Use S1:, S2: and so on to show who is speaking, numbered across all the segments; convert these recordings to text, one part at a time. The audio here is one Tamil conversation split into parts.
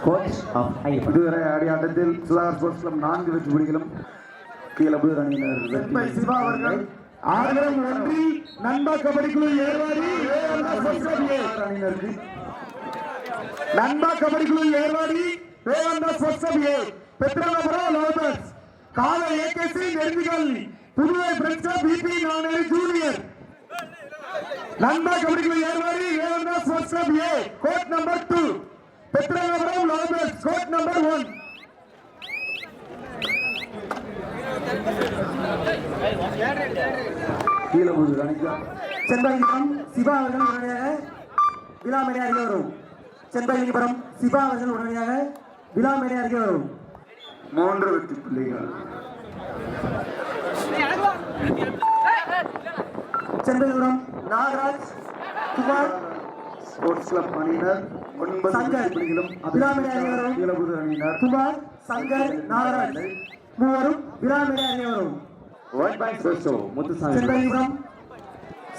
S1: Coach of Ayyappan.
S2: இதுவரை ஆடிய ஆட்டத்தில் சுதாகர் ஸ்போர்ட்ஸ் கிளப் 4 வெற்றி புள்ளிகளும் கீழபுதூர் அணியினர் சிவா அவர்கள் ஆதரவு ஒன்றி நண்பா கபடி குழு ஏர்வாடி அணியினருக்கு நண்பா கபடி குழு ஏர்வாடி வேவந்தா ஸ்போர்ட்ஸ் பெத்ரனபுரம் லோபர்ஸ் கால ஏகேசி நெருங்கிகள் புதுவை பிரெண்ட்ஸ் ஆஃப் பிபி நானே ஜூனியர் நண்பா கபடி குழு ஏர்வாடி வேவந்தா sports club court number 2 Pethranapuram lovers court number 1. Keezhaputhur அணிக்கு
S3: செண்பகலிபுரம் சிவா அவர்கள் உடனடியாக விழா மேடை அருகே வரும். செண்பகலிபுரம் சிவா அவர்கள் உடனடியாக விழா மேடை அருகே வரும்.
S2: 3 வெற்றி புள்ளிகள்.
S3: செண்பகலிபுரம் நாகராஜ் குமார்
S2: ஸ்போர்ட்ஸ் கிளப் அணியினர் 9
S3: சங்கர்
S2: புள்ளிகளும்
S3: விழா மேடை அருகே வரும்.
S2: கீழபுதூர் அணியினர்
S3: குமார் சங்கர் நாகராஜ் மூவரும் விழா மேடை அருகே வரும்.
S1: 1 point goes to Muthusan.
S3: செண்பகலிபுரம்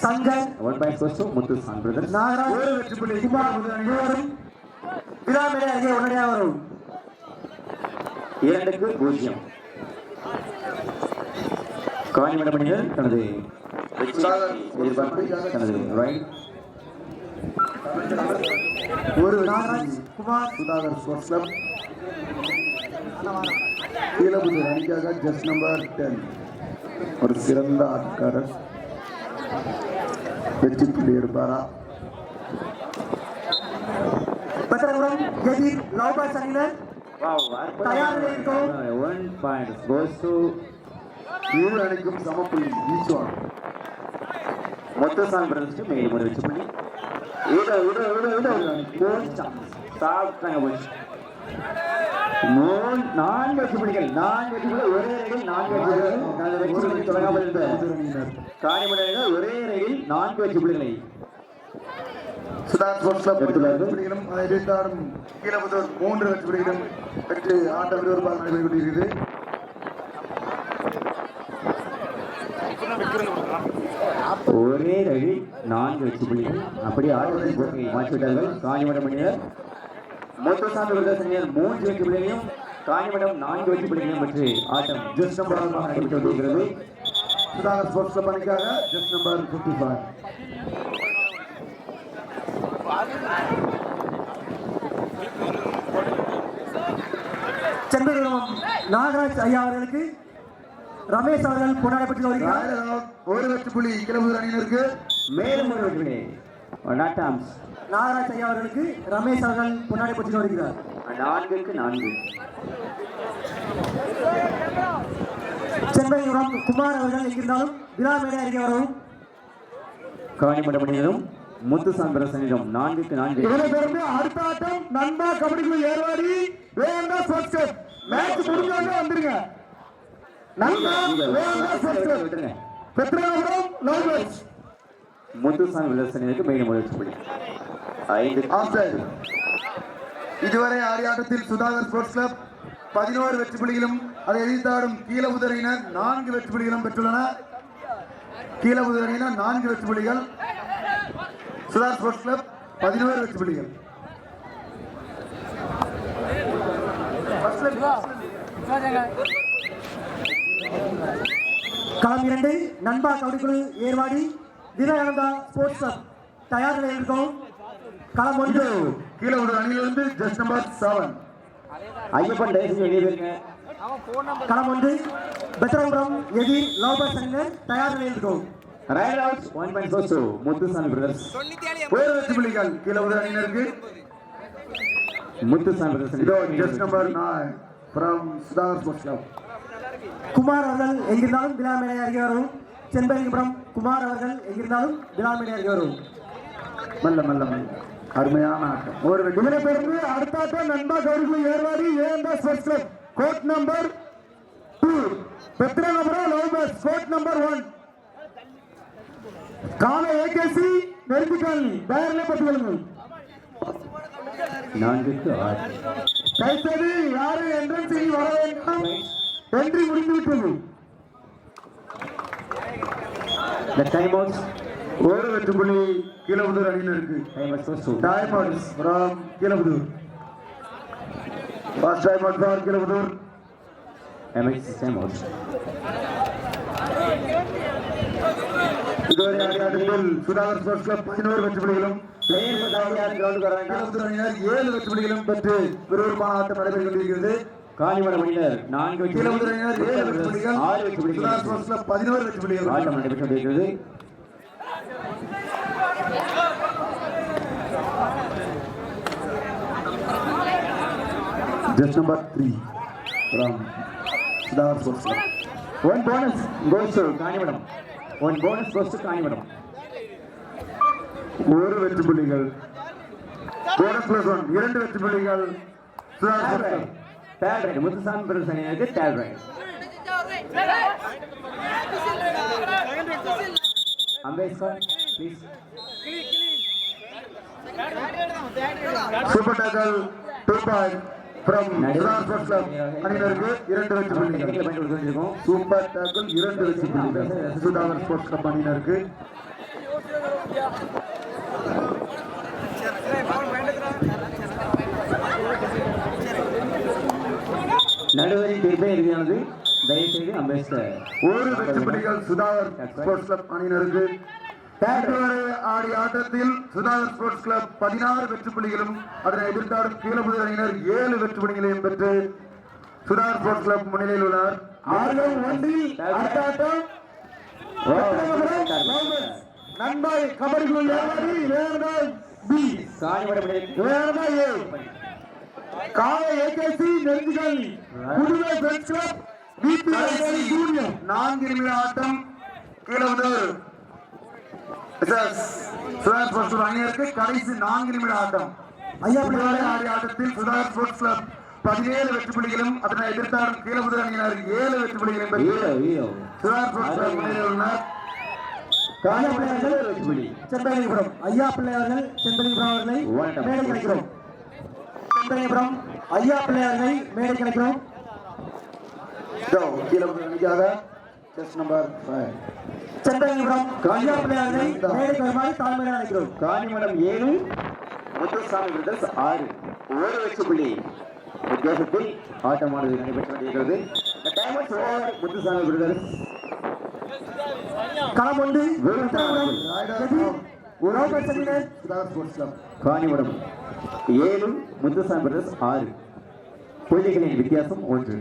S3: Shankar
S1: 1 point goes to Muthusan brothers.
S3: Nagaraj
S2: ஒரு வெற்றி புள்ளி.
S3: குமார் மூவரும் விழா மேடை அருகே உடனடியாக வரும்.
S1: 2-0. காணிமடம் அணியினர் தனது எதிர்பார்ப்பு தனது ரைட்
S2: ஒரு
S3: நாகராஜ் குமார்
S2: சுதாகர் ஸ்போர்ட்ஸ் கிளப் கீழபுதூர் அணிக்காக ஜஸ்ட் நம்பர் 10 ஒரு சிறந்த ஆட்டக்காரர் வெற்றி புள்ளி எடுப்பாரா?
S3: பெத்ரனபுரம் எதிர் லோபர்ஸ் அணியினர் தயார் நிலையில் இருக்கும்.
S1: 1 point goes to
S2: இரு அணிக்கும் சமப்புள்ளி ஈச் ஒன்.
S1: Muthusan brothers மேலும் ஒரு வெற்றி புள்ளி. சாப்பிட்டாங்க போச்சு. 4 வெற்றி புள்ளிகள். 4 வெற்றி புள்ளிகள் ஒரே ரயில் 4 வெற்றி புள்ளிகள். நாங்கள் வெற்றி புள்ளி தொடங்காமல் இருந்த காணிமடம் ஒரே ரயில் 4 வெற்றி புள்ளிகளை
S2: சுதாகர் ஸ்போர்ட்ஸ் கிளப் புள்ளிகளும் அதை எதிர்த்தாடும் கீழபுதூர் 3 வெற்றி புள்ளிகளும் பெற்று ஆட்ட விறுவிறுப்பாக நடைபெற்றுக் கொண்டிருக்கிறது.
S1: ஒரே ரயில் 4 வெற்றி புள்ளிகள். அப்படியே ஆட்டத்தின் போக்கை மாற்றிவிட்டார்கள் காணிமடம் அணியினர். Muthusan brothers அணியினர் 3 வெற்றி புள்ளிகளையும் காணிமடம் 4 வெற்றி புள்ளிகளையும் பெற்று ஆட்டம் ஜஸ்ட் நம்பர் நடைபெற்று வருகிறது.
S2: சுதாகர் ஸ்போர்ட்ஸ் கிளப் அணிக்காக ஜஸ்ட் நம்பர் 55.
S3: செண்பகலிபுரம் நாகராஜ் ஐயா அவர்களுக்கு ரமேஷ் அவர்கள் கொண்டாடப்பட்டு வருகிறார்.
S2: ஒரு வெற்றி புள்ளி கீழபுதூர் அணியினருக்கு.
S1: மேலும் ஒரு வெற்றி நாட்டாம்ஸ்
S3: நாகராஜ் ஐயா அவர்களுக்கு ரமேஷ் அவர்கள் கொண்டாடப்பட்டு வருகிறார்.
S1: 4-4.
S3: செண்பகலிபுரம் குமார் அவர்கள் எங்கிருந்தாலும் விழா மேடை அருகே வரவும்.
S1: காணிமடம் அணியினரும் Muthusan brothers அணியினரும் 4-4.
S2: இவரை தொடர்ந்து அடுத்த ஆட்டம் நண்பா கபடி குழு ஏர்வாடி வேவந்தா ஸ்போர்ட்ஸ் கிளப். மேட்ச் முடிஞ்சாங்க வந்துருங்க. நண்பா வேவந்தா ஸ்போர்ட்ஸ் கிளப் பெத்ரனபுரம் லோபர்ஸ்.
S1: Muthusan brothers அணியினருக்கு மேலும் ஒரு வெற்றி புள்ளி. 5
S2: ஆஃப்சைட். இதுவரை ஆடிய ஆட்டத்தில் சுதாகர் ஸ்போர்ட்ஸ் கிளப் 11 வெற்றி புள்ளிகளும் அதை எதிர்த்தாடும் கீழபுதூர் அணியினர் 4 வெற்றி புள்ளிகளும் பெற்றுள்ளனர். கீழபுதூர் அணியினர் 4 வெற்றி புள்ளிகள், சுதாகர் ஸ்போர்ட்ஸ் கிளப் 11 வெற்றி புள்ளிகள்.
S3: களம் 2 நண்பா கபடி குழு ஏர்வாடி விவேகானந்தா ஸ்போர்ட்ஸ் கிளப் தயார் நிலையில் இருக்கும். களம் 1
S2: கீழபுதூர் அணியிலிருந்து ஜஸ்ட் நம்பர் 7
S1: ஐயப்பன் டேசி வெளியே போயிருங்க.
S3: களம் 1 பெத்ரனபுரம் எதிர் லோபர்ஸ் அணியினர் தயார் நிலையில் இருக்கும்.
S1: Right out 1 point goes to Muthusan brothers.
S2: ஒரு வெற்றி புள்ளிகள் கீழபுதூர் அணியினருக்கு.
S1: Muthusan brothers
S2: இதோ just number 9 from Sudhakar sports club.
S3: Kumar அவர்கள் எங்கிருந்தாலும் விழா மேடை அருகே வரும். செண்பகலிபுரம் குமார் அவர்கள் எங்கிருந்தாலும் விழா மேடை அருகே வரும்.
S2: மெல்ல மெல்ல மெல்ல அருமையான ஆட்டம். ஒரு வெற்றி பெற்று அடுத்த ஆட்டம் நண்பா கபடி குழு ஏர்வாடி வேவந்தா sports club court number 2 Pethranapuram lovers court number 1. கால ஏகேசி நெருங்கிகள் தயாரிலே பட்டுகளுங்கள்.
S1: 4-6.
S2: கைத்தறி யாரும் என்ட்ரன்ஸ் செய்ய வர வேண்டாம். வெற்றி முடிந்துவிட்டது.
S1: The timeouts.
S2: ஒரு வெற்றி புள்ளி கீழபுதூர் அணியினருக்கு.
S1: Time was so soon.
S2: Time outs from Keezhaputhur. First time out for Kilabur.
S1: MX system out.
S2: இதுவரை ஆடிய ஆட்டத்தில் சுதாகர் ஸ்போர்ட்ஸ் கிளப் 11 வெற்றி புள்ளிகளும்
S1: பிளேயர் பதாரியார் கிரவுண்ட் வராங்க.
S2: கிளபுத்தூர் அணியினர் 7 வெற்றி புள்ளிகளும் பெற்று விறுவிறுப்பான ஆட்டம் நடைபெற்றுக் கொண்டிருக்கிறது.
S1: காணிமடம் அணியினர் 4 வெற்றி
S2: கிளபுத்தூர் அணியினர் 7 வெற்றி புள்ளிகள்,
S1: 6 வெற்றி புள்ளிகள்.
S2: சுதாகர் ஸ்போர்ட்ஸ் கிளப் 11 வெற்றி புள்ளிகள்.
S1: ஆட்டம் நடைபெற்று கொண்டிருக்கிறது.
S2: Just number 3 from Sudhar Sports Club.
S1: One bonus goes to Kanimadam. One bonus goes to Kanimadam.
S2: ஒரு வெற்றி புள்ளிகள். போனஸ் பிளஸ் 1 2 வெற்றி புள்ளிகள். Sudhar Sports Club.
S1: Third right. Muthusamy brothers அணியினருக்கு third right. Ambedkar, please.
S2: Super tackle 2 point from Sudhar Sports Club. அணியினருக்கு 2 வெற்றி புள்ளிகள். சூப்பர் டாக்கிள் 2 வெற்றி புள்ளிகள். சுதாகர் ஸ்போர்ட்ஸ் கிளப் அணியினருக்கு.
S1: நடுவரின் தீர்ப்பே இறுதியானது. தயவுசெய்து அம்பேத்கர்
S2: ஒரு வெற்றி புள்ளிகள் சுதாகர் ஸ்போர்ட்ஸ் கிளப் அணியினருக்கு. இதுவரை ஆடிய ஆட்டத்தில் சுதாகர் ஸ்போர்ட்ஸ் கிளப் 16 வெற்றி புள்ளிகளும் அதனை எதிர்த்தாடும் கீழபுதூர் அணியினர் 7 வெற்றி புள்ளிகளையும் பெற்று சுதாகர் ஸ்போர்ட்ஸ் கிளப் முன்னிலையில் உள்ளனர். நண்பாய் கபடி குழு காலை ஏகேசி நெருஞ்சிகள் Puduvai French club BP junior 4 நிமிட ஆட்டம். கீழபுதூர் சுதாகர் ஸ்போர்ட்ஸ் கிளப் அணியினருக்கு கடைசி 4 நிமிட ஆட்டம். இதுவரை ஆடிய ஆட்டத்தில் சுதாகர் ஸ்போர்ட்ஸ் கிளப் 17 வெற்றி புள்ளிகளும் அதனை எதிர்த்தாடும் கீழபுதூர் அணியினர் 7 வெற்றி புள்ளிகளையும் பெற்று சுதாகர் ஸ்போர்ட்ஸ் கிளப் முன்னிலையில் உள்ளனர்.
S3: செம்பலிபுரம் ஐயா பிள்ளையார்கள் செம்பலிபுரம் அவர்களை மேடை கிடைக்கிறோம். செம்பலிபுரம் ஐயா பிள்ளையார்களை மேடை கிடைக்கிறோம்.
S2: கீழபுதூர் அணிக்காக செஸ் நம்பர் 5
S3: செம்பலிபுரம் ஐயா பிள்ளையார்களை மேடை வருமாறு தாழ்மையாக அழைக்கிறோம்.
S1: காணிமடம் 7 முத்துசாமி பிரதர்ஸ் 6 ஒரு வெற்றி புள்ளி வித்தியாசத்தில் ஆட்டமானது நடைபெற்று கொண்டிருக்கிறது. முத்துசாமி பிரதர்ஸ்
S3: களம் ஒன்று
S1: காணிமடம் 7 முத்துசாமி பிரதர்ஸ் 6 புள்ளிகளின் வித்தியாசம் 1.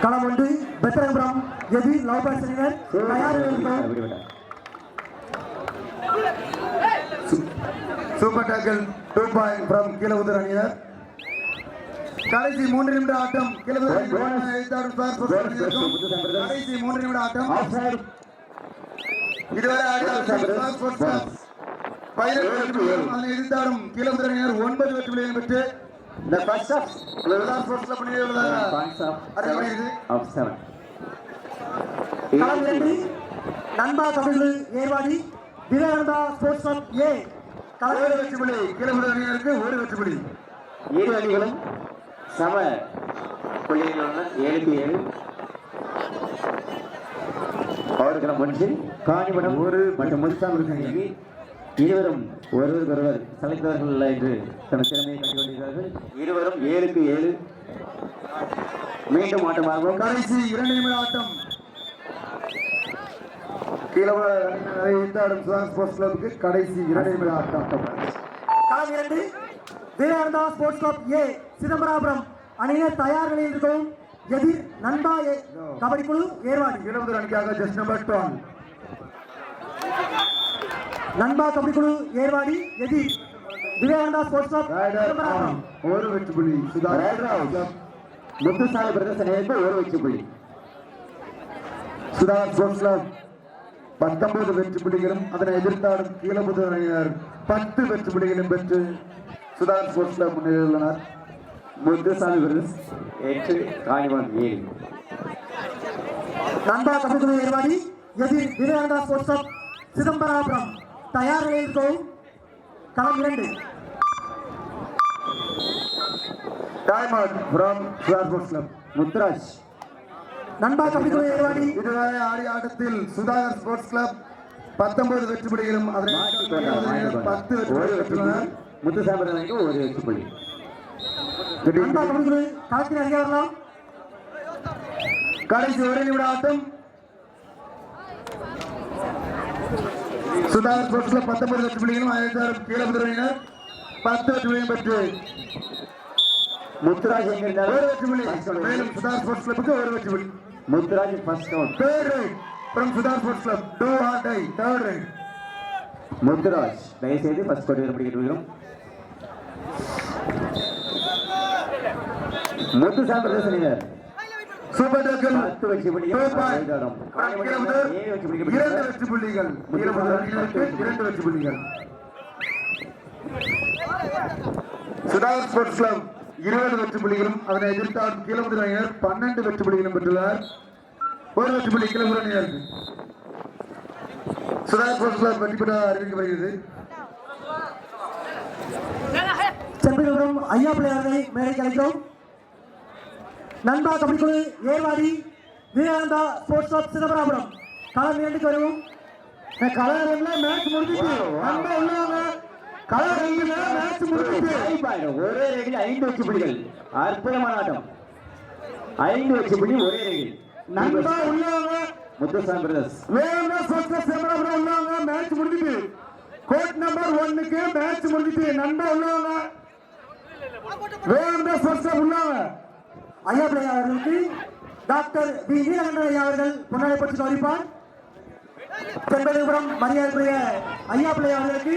S3: களம் ஒன்று பெத்தரபுரம் எதிர் லவ் பேசணினர் தயார்.
S2: சூப்பர் டாக்கிள் 2 பாயிண்ட் ஃப்ரம் கீழபுதூர் அணியினர். கடைசி 3 நிமிட ஆட்டம். கீழபுதூர் கடைசி 3 நிமிட ஆட்டம். இதுவரை ஆடிய 15 வெற்றி புள்ளிகள் அதனை எதிர்த்தாடும் கீழபுதூர் அணியினர் 9 வெற்றி புள்ளிகள் பெற்று
S1: The first of
S2: Sudhakar sports club அணியில் உள்ளதாக
S1: points of 7.
S3: களம் இரண்டு நண்பா தமிழ் ஏர்வாடி விவேகானந்தா ஸ்போர்ட்ஸ் கிளப் ஏ.
S2: ஒரு வெற்றி புள்ளி கீழபுதூர் அணியினருக்கு 1 வெற்றி புள்ளி.
S1: இரு அணிகளும் சம புள்ளிகளில் உள்ள 7க்கு 7. அவர்களும் ஒன்று காணிமடம் 1 மற்றும் முத்துசாமி அணிக்கு இருவரும் ஒருவருக்கொருவர் சளைத்தவர்கள் அல்ல என்று தனது திறமையை கண்டுகொண்டிருக்கிறார்கள். இருவரும் 7க்கு 7. மீண்டும் ஆட்டமாகும்.
S2: கடைசி 2 நிமிட ஆட்டம். கீழபுதூர் அணியினரை எதிர்த்தாடும் சுதாகர் ஸ்போர்ட்ஸ் கிளப்புக்கு கடைசி 2 நிமிட ஆட்டம்.
S3: களம் இரண்டு விவேகானந்தா ஸ்போர்ட்ஸ் கிளப் ஏ சிதம்பராபுரம் அணியினர் தயார் நிலையில் இருக்கும். எதிர் நண்பா கபடி குழு ஏர்வாடி.
S2: கீழபுதூர் அணிக்காக ஜஸ்ட் நம்பர் 12
S3: நண்பா கபடி குழு ஏர்வாடி எதிர் விவேகானந்தா ஸ்போர்ட்ஸ் கிளப் சிதம்பராபுரம்.
S2: 1 வெற்றி புள்ளி சுதாகர்.
S1: முத்துசாமி பிரதர்ஸ் அணிக்கு 1 வெற்றி புள்ளி.
S2: சுதாகர் ஸ்போர்ட்ஸ் கிளப் 19 வெற்றி புள்ளிகளும் அதனை எதிர்த்தாடும் கீழபுதூர் அணியினர் 10 வெற்றி புள்ளிகளும் பெற்று சுதாகர் ஸ்போர்ட்ஸ் கிளப் முன்னிலையில் உள்ளனர்.
S1: முத்துசாமி பிரதர்ஸ் 8 காணிமடம் 7.
S3: நண்பா கபடி குழு ஏர்வாடி எதிர் விவேகானந்தா ஸ்போர்ட்ஸ் கிளப் சிதம்பராபுரம் தயார் நிலையில் இருக்கும். களம் இரண்டு
S2: time out from Sudhakar sports club.
S1: Muthuraj
S3: நண்பா கபடி குழு ஏர்வாடி
S2: இதுவரை ஆடிய ஆட்டத்தில் சுதாகர் ஸ்போர்ட்ஸ் கிளப் 19 வெற்றி புள்ளிகளும் அதனை 10 வெற்றி புள்ளிகளும் பெற்றுள்ளனர்.
S1: முத்துசாமி பிரதர்ஸ் 1 வெற்றி புள்ளி.
S3: நண்பா கபடிக்குழு களத்தில் அறிய வரலாம்.
S2: கடைசி ஒரு நிமிட ஆட்டம். சுதாகர் ஸ்போர்ட்ஸ்ல 19 வெற்றி புள்ளிகளும் 1000 கீழபுதுரையினர் 10 வெற்றி புள்ளியும் பெற்று
S1: முத்துராஜ் எங்க இருந்தாலும்
S2: ஒரு வெற்றி புள்ளி. மேலும் சுதாகர் ஸ்போர்ட்ஸ் கிளப்புக்கு ஒரு வெற்றி புள்ளி.
S1: Muthuraj first count.
S2: Third right from Sudhakar sports club. Do or die. Third right.
S1: Muthuraj தயவுசெய்து ஃபர்ஸ்ட் கவுண்ட் பிடிக்கிறோம். முத்துசாமி பிரதேசனியர்
S2: சூப்பர் டக்கல்
S1: 10 வெற்றி புள்ளிகள். 2
S2: வெற்றி புள்ளிகள். கீழபுதுரை அணியினருக்கு 2 வெற்றி புள்ளிகள். சுதாகர் ஸ்போர்ட்ஸ் கிளப் 20 வெற்றி புள்ளிகளும் அதனை எதிர்த்தால் கீழபுதுரை அணியினர் 12 வெற்றி புள்ளிகளும் பெற்றுள்ளனர். ஒரு வெற்றி புள்ளி கீழபுதுரை அணியினருக்கு. சுதாகர் ஸ்போர்ட்ஸ் கிளப் வெற்றி பெற அறிவிக்கப்படுகிறது.
S3: செம்பிடுபுரம் ஐயா பிள்ளையாரை மேடைக்கு அழைக்கிறோம். நண்பா கபடிக்குழு ஏர்வாடி விவேகானந்தா ஸ்போர்ட்ஸ் கிளப் சிதம்பராபுரம் களம் 2க்கு வருவோம்.
S2: கலர் மேட்ச் முடிஞ்சிட்டு நண்பா உள்ளவங்க கலர் மேட்ச் முடிஞ்சிட்டு
S1: ஒரே ரேகில் 5 வெற்றி புள்ளிகள். அற்புதமான ஆட்டம். 5 வெற்றி புள்ளி ஒரே ரேகில்.
S2: நண்பா உள்ளவங்க
S1: முத்துசாமி பிரதர்ஸ்
S2: வேகமா ஸ்போர்ட்ஸ் சிதம்பராபுரம் உள்ளவங்க மேட்ச் முடிஞ்சிட்டு கோட் நம்பர் 1க்கு மேட்ச் முடிஞ்சிட்டு நண்பா உள்ளவங்க வேகமா ஸ்போர்ட்ஸ் உள்ளவங்க
S3: ஐயா பிள்ளையார் அவர்களுக்கு டாக்டர் வி நீலகண்டன் ஐயா அவர்கள் பொன்னாடை பற்றி கௌரவிப்பார். செம்பிடுபுரம் மரியாதைக்குரிய ஐயா பிள்ளையார் அவர்களுக்கு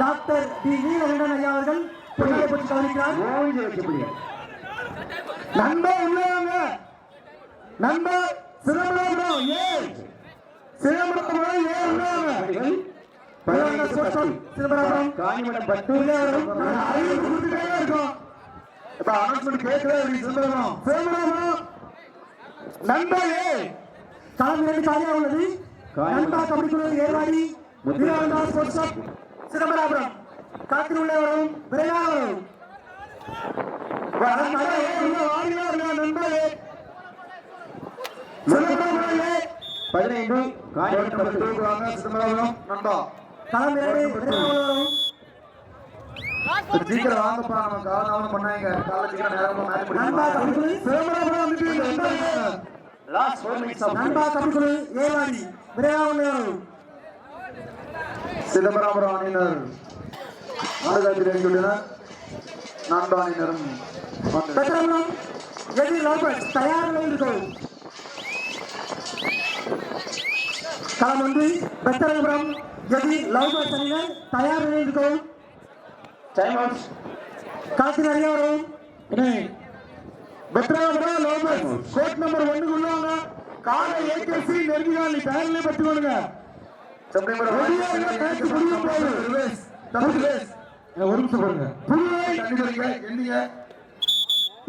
S3: டாக்டர் வி நீலகண்டன் ஐயா அவர்கள் பொன்னாடை பற்றி கௌரவிக்கிறார்.
S1: 3 வெற்றி புள்ளிகள்.
S2: நண்பா உள்ளவங்க நண்பா சிதம்பராபுரம் சிதம்பராபுரம் உள்ளவங்க
S3: விவேகானந்தா ஸ்போர்ட்ஸ் கிளப் சிதம்பராபுரம்
S1: காணிமடம் 10
S2: அறிவிப்பு கொடுத்துட்டே இருக்கோம். இப்ப அனௌன்ஸ்மெண்ட் கேட்கவே சிதம்பரம் நண்பா
S3: களம் 2 காலியாக உள்ளது. நண்பா கபடிக்குழு ஏர்வாடி விவேகானந்தா ஸ்போர்ட்ஸ் கிளப் சிதம்பராபுரம் களத்தில் உள்ளே வரும் விரைவாக வரும்.
S2: நண்பா
S1: 15 காணிமடம் 10
S2: சிதம்பரம் நண்பா
S3: களம் 2 விரைவாக வரும்.
S2: சீக்கிரம் வாங்கப்பா நம்ம காலம் பண்ணாங்க காலைல சீக்கிரம் நேரமா மேட்ச்
S3: நண்பா கபடிக்குழு
S2: சிதம்பரம் வந்துட்டு
S1: லாஸ்ட் 4 மினிட்ஸ் ஆஃப்
S3: நண்பா கபடிக்குழு ஏர்வாடி விரைவாக உள்ளே வரும்.
S2: சிதம்பரம் அணியினர் ஆடுகளத்தில் இறங்கியுள்ளனர். நண்பா அணியினரும்
S3: பெற்றவர்களும் எதிர் லாபர்ஸ் தயார் நிலையில் இருக்கும். களம் 1 பெற்றவர்களும் எதிர் லாபர்ஸ் அணியினர் தயார் நிலையில் இருக்கும்.
S1: Time out.
S3: களத்தில் அறிய வரும்.
S2: பெற்றவர்கள் லோபஸ் கோட் நம்பர் 1 உள்ளவங்க காலை ஏகேசி நெருங்கினாலி தயாரிலே பட்டுவாங்க. செப்டம்பர் 1 மேட்ச் முடியும் போது ரிவேஸ் தமிழ் ரிவேஸ் ஒரு நிமிஷம் பாருங்க. புதுவை தண்ணி வரீங்க என்னங்க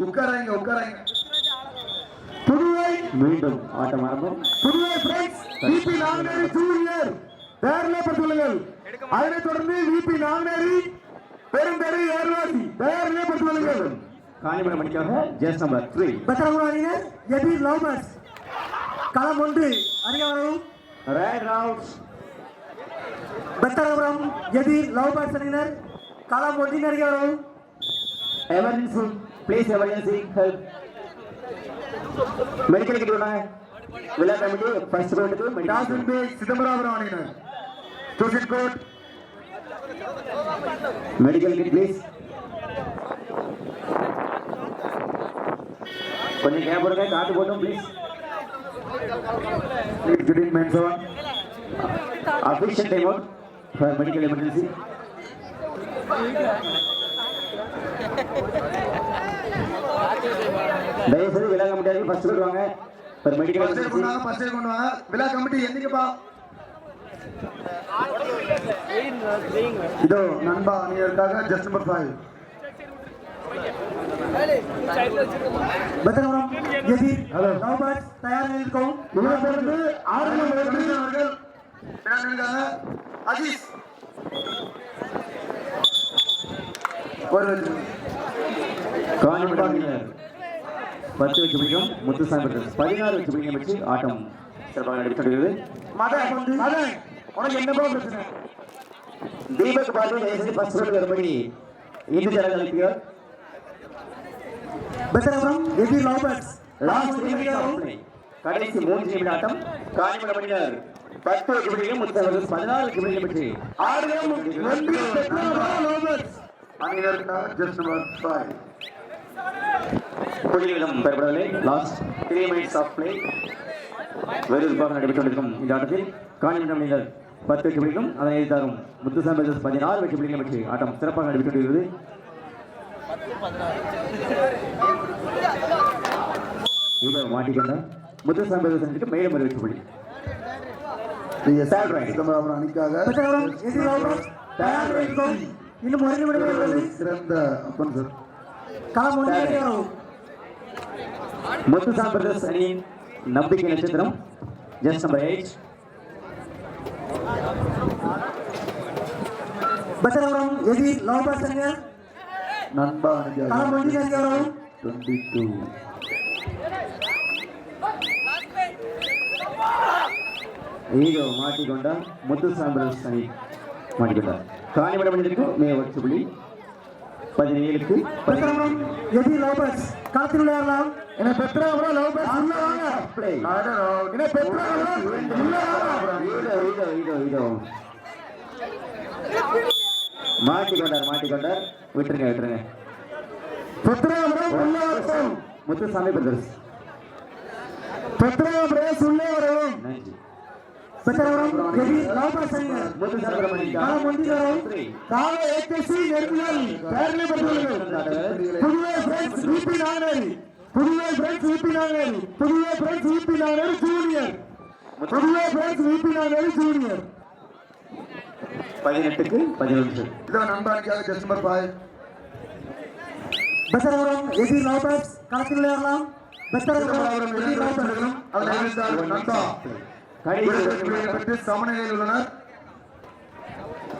S2: உட்காராங்க புதுவை
S1: மீண்டும் ஆட்டம் ஆரம்பம்.
S2: Puduvai friends VP Nanguneri junior தயாரிலே பட்டுவாங்க. அதனைத் தொடர்ந்து விபி நாங்கநேரி பெருந்தெரு ஏர்வாடி தயாரிலே பட்டுவாங்க.
S1: காணிமடம் அணிக்காக ஜெர்சி நம்பர் 3
S3: பெற்றவர்கள் அணியினர் எதிர் லாபர்ஸ் களம் 1 அறிய வரும்.
S1: Right out.
S3: பெத்தரபுரம் எதிர் லாபர்ஸ் அணியினர் களம் 1 அறிய வரும்.
S1: Emergency please emergency help. Medical kit வேணும். விழா கமிட்டி ஃபர்ஸ்ட் ரோட்டுக்கு
S2: டாசன் பே சிதம்பரம் அணியினர் டூசிட் கோட்
S1: மெடிக்கல் கிட் ப்ளீஸ். கொஞ்சம் கேப் கொடுங்க. காட்டு போட்டோம் please.
S2: Green man 7
S1: official time out for medical emergency. தயவுசெய்து விழா கமிட்டியாருக்கு ஃபர்ஸ்ட் வருவாங்க ஃபார் மெடிக்கல் எமர்ஜென்சி.
S2: கொண்டு வாங்க விழா கமிட்டி எந்திங்கப்பா. இதோ நண்பா அணியருக்காக ஜஸ்ட் நம்பர் 5
S3: பெத்தரபுரம் எதிர் லாபர்ஸ் தயார் நிலையில் இருக்கும்.
S2: இவர்களுக்கு ஆர்வம் அவர்கள் அஜீஸ் ஒரு
S1: காணிமடம் அணியினர் 10 வெற்றி புள்ளிகளும் முத்துசாமி பிரதர்ஸ் 16 வெற்றி புள்ளிகளும் பெற்று ஆட்டம் சிறப்பாக நடைபெற்று
S2: மதன் உனக்கு என்னப்பா பிரச்சனை?
S1: தீபக் பாட்டு தயவுசெய்து ஃபர்ஸ்ட் ரோடு வரும்படி இந்து ஜனங்கள்
S3: பெத்தரபுரம் எதிர் லவ்பர்ஸ்
S1: லாஸ்ட் 3 minutes of play. கடைசி 3 நிமிட ஆட்டம். காணிமடம் அணியினர் 10 விக்கெட்டுகளையும் முத்துசாமி 16 விக்கெட்டுகளையும் பெற்று
S2: ஆடுகளம் ஒன்று பெற்றோர் லவ்பர்ஸ் அணியினருக்காக ஜஸ்ட் நம்பர் 5
S1: புள்ளிகளும் பெறப்படவில்லை. Last 3 minutes of play. வெறுப்பாக நடைபெற்று கொண்டிருக்கும் இந்த ஆட்டத்தில் காணிமடம் அணியினர் 10 விக்கெட்டுகளையும் அதனை எதிர்த்தாரும் முத்துசாமி 16 விக்கெட்டுகளையும் பெற்று ஆட்டம் சிறப்பாக நடைபெற்று கொண்டிருக்கிறது. இதை மாட்டிக்கொண்ட முத்துசாமி மேலும் ஒரு வெற்றி புள்ளி.
S2: சிதம்பரம் அணிக்காக
S3: பெத்தரபுரம் எதிர் லவ்பர்ஸ் தயார் இருக்கும். இன்னும் 1 நிமிடம் உள்ளது.
S2: சிறந்த அப்பன் சார்
S3: களம் ஒன்றிணைகிறது.
S1: முத்துசாமி பிரதர்ஸ் அணியின் நம்பிக்கை நட்சத்திரம் ஜஸ்ட் நம்பர் 8.
S3: பெத்தரபுரம் எதிர் லவ்பர்ஸ் அணியினர்
S2: நண்பா அணிக்காக
S3: களம் ஒன்றிணைகிறது.
S2: 22
S1: ஈகோ மாட்டிக்கொண்ட முத்துசாமி பிரதர்ஸ் அணி மாட்டிக்கொண்டார். காணிமடம் அணிக்கு வெற்றி புள்ளி 17க்கு
S3: பெத்தரபுரம் எதிர் லவ்பர்ஸ் களத்தில் விளையாடலாம்.
S2: என பெற்றோர் லவ்பர்ஸ் உள்ள வாங்க
S1: play.
S2: என பெற்றோர் உள்ள வாங்க
S1: மாட்டிக்கொண்டார். விட்டுருங்க.
S2: பெற்றோர் உள்ள வரட்டும்
S1: முத்துசாமி பிரதர்ஸ்
S2: பெற்றோர் உள்ளே வரவும்
S1: நன்றி.
S3: பெத்தரபுரம் எதிர் லவ்பர்ஸ் அணியினர்
S1: முத்துசாமி பிரதர்ஸ்
S3: களம் ஒன்றிணைகிறது.
S2: கால ஏகேசி நெருங்கல் பேர்ல பெற்றோர்கள் Puduvai friends VP Nagari Puduvai friends VP Nagari Puduvai friends VP Nagari junior Puduvai friends VP Nagari junior
S1: 18க்கு 11.
S2: இதோ நண்பனுக்காக ஜஸ்ட் நம்பர் 5
S3: பெத்தரபுரம் எதிர் லவ்பர்ஸ் களத்தில் விளையாடலாம். பெத்தரபுரம் எதிர் லவ்பர்ஸ்
S2: அதில் இருந்தால் நண்பா பெற்று சமநிலையில் உள்ளனர்.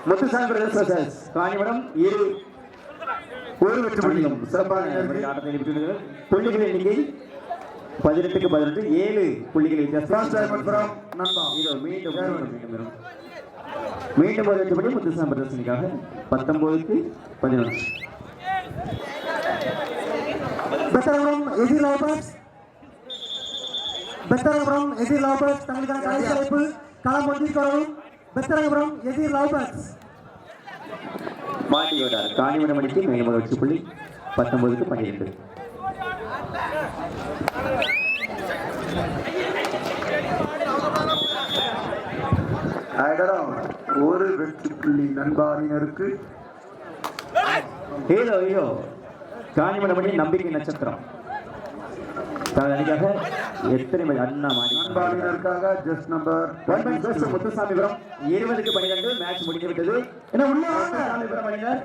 S1: முத்துசாமி பிரதர்ஸ் காணிமடம் ஒரு வெற்றி புள்ளியும் சிறப்பான ஆட்டத்தை நிகழ்த்தியுள்ளனர். புள்ளிகள் எண்ணிக்கை 18க்கு 18 7 புள்ளிகள் வித்தியாசம்.
S2: நண்பா
S1: இதோ மீண்டும் ஒரு வெற்றி புள்ளி முத்துசாமி பிரதர்ஸனுக்காக 19க்கு 11.
S3: பெத்தரபுரம் எதிர் லவ்பர்ஸ் தங்களுக்கான கடைசி அழைப்பு களம் ஒன்றிணைகிறது. பெத்தரபுரம் எதிர் லவ்பர்ஸ்
S1: மாட்டிவிட்டார். காணிமடம் அணிக்கு மேலும் ஒரு வெற்றி புள்ளி 19க்கு 12.
S2: ஒரு வெற்றி புள்ளி நண்பாரினருக்கு.
S1: ஹீரோ காணிமடம் அணி நம்பிக்கை நட்சத்திரம் தனக்காக எத்தனை அண்ணா
S2: நண்பாரினருக்காக ஜஸ்ட் நம்பர்
S1: 1 முத்துசாமிபுரம் 20க்கு 12 மேட்ச் முடிந்து விட்டது. என்ன உள்ள முத்துசாமிபுரம் அணியினர்